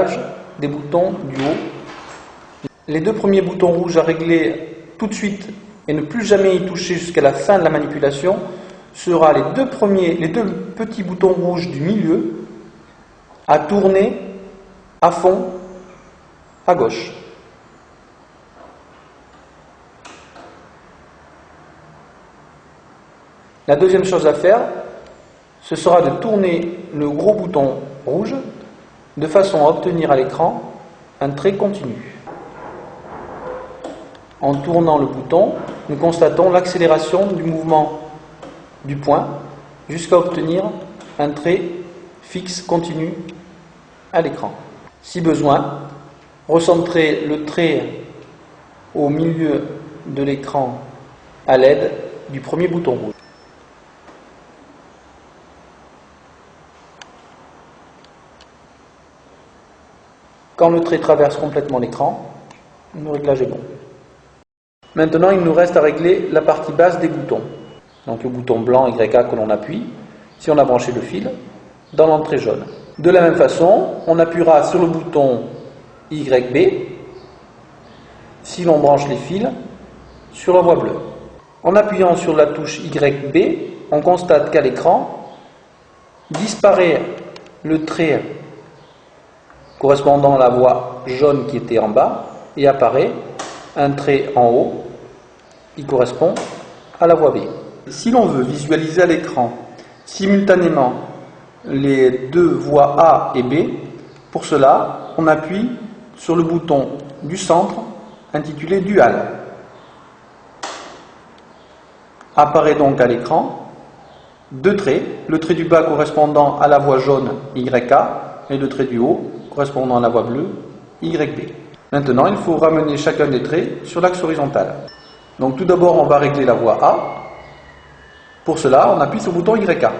réglage des boutons du haut. Les deux premiers boutons rouges à régler tout de suite et ne plus jamais y toucher jusqu'à la fin de la manipulation sera les deux petits boutons rouges du milieu à tourner à fond à gauche. La deuxième chose à faire, ce sera de tourner le gros bouton rouge de façon à obtenir à l'écran un trait continu. En tournant le bouton, nous constatons l'accélération du mouvement du point jusqu'à obtenir un trait fixe continu à l'écran. Si besoin, recentrer le trait au milieu de l'écran à l'aide du premier bouton rouge. Quand le trait traverse complètement l'écran, le réglage est bon. Maintenant, il nous reste à régler la partie basse des boutons. Donc le bouton blanc YA que l'on appuie, si on a branché le fil, dans l'entrée jaune. De la même façon, on appuiera sur le bouton YB si l'on branche les fils sur la voie bleue. En appuyant sur la touche YB, on constate qu'à l'écran disparaît le trait correspondant à la voie jaune qui était en bas et apparaît un trait en haut qui correspond à la voie B. Si l'on veut visualiser à l'écran simultanément les deux voies A et B, pour cela, on appuie sur le bouton du centre intitulé Dual. Apparaît donc à l'écran deux traits, le trait du bas correspondant à la voie jaune YA et le trait du haut correspondant à la voie bleue YB. Maintenant, il faut ramener chacun des traits sur l'axe horizontal. Donc tout d'abord, on va régler la voie A. Pour cela, on appuie sur le bouton YA.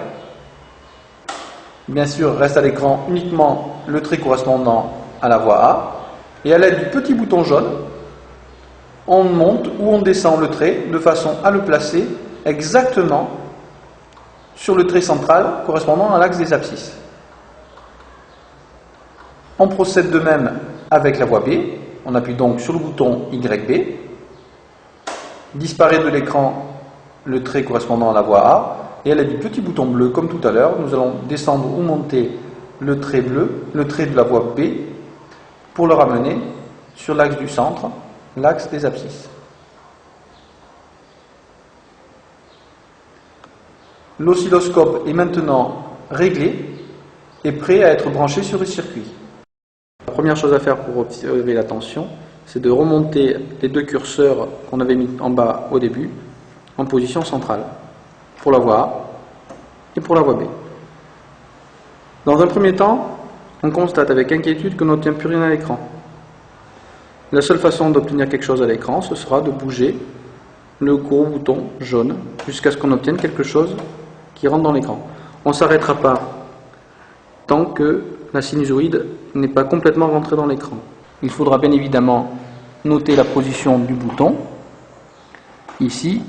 Bien sûr, reste à l'écran uniquement le trait correspondant à la voie A. Et à l'aide du petit bouton jaune, on monte ou on descend le trait de façon à le placer exactement sur le trait central correspondant à l'axe des abscisses. On procède de même avec la voie B. On appuie donc sur le bouton YB. Disparaît de l'écran le trait correspondant à la voie A. Et à l'aide du petit bouton bleu, comme tout à l'heure, nous allons descendre ou monter le trait bleu, le trait de la voie B, pour le ramener sur l'axe du centre, l'axe des abscisses. L'oscilloscope est maintenant réglé et prêt à être branché sur le circuit. La première chose à faire pour observer la tension, c'est de remonter les deux curseurs qu'on avait mis en bas au début en position centrale, pour la voie A et pour la voie B. Dans un premier temps, on constate avec inquiétude qu'on n'obtient plus rien à l'écran. La seule façon d'obtenir quelque chose à l'écran, ce sera de bouger le gros bouton jaune jusqu'à ce qu'on obtienne quelque chose qui rentre dans l'écran. On ne s'arrêtera pas tant que la sinusoïde n'est pas complètement rentrée dans l'écran. Il faudra bien évidemment noter la position du bouton, ici,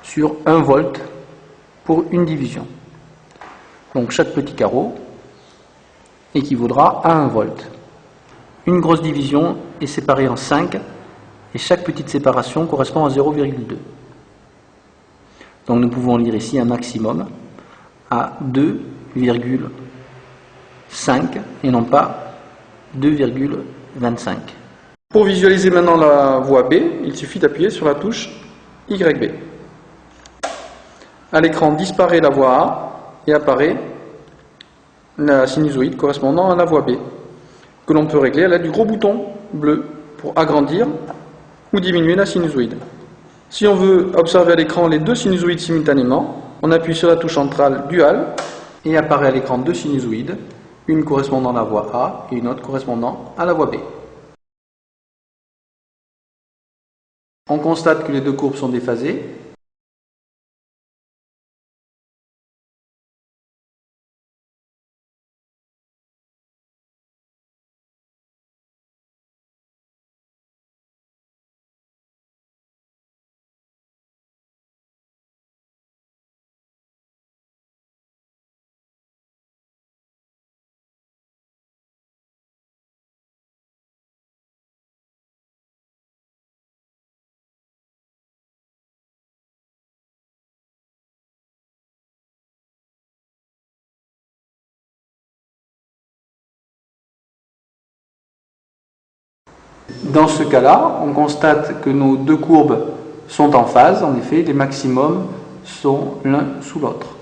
sur 1 volt pour une division. Donc chaque petit carreau équivaudra à 1 volt. Une grosse division est séparée en 5 et chaque petite séparation correspond à 0,2. Donc nous pouvons lire ici un maximum à 2,5 et non pas 2,25. Pour visualiser maintenant la voie B, il suffit d'appuyer sur la touche YB. À l'écran disparaît la voie A et apparaît la sinusoïde correspondant à la voie B, que l'on peut régler à l'aide du gros bouton bleu pour agrandir ou diminuer la sinusoïde. Si on veut observer à l'écran les deux sinusoïdes simultanément, on appuie sur la touche centrale Dual et apparaît à l'écran deux sinusoïdes, une correspondant à la voie A et une autre correspondant à la voie B. On constate que les deux courbes sont déphasées. Dans ce cas-là, on constate que nos deux courbes sont en phase. En effet, les maximums sont l'un sous l'autre.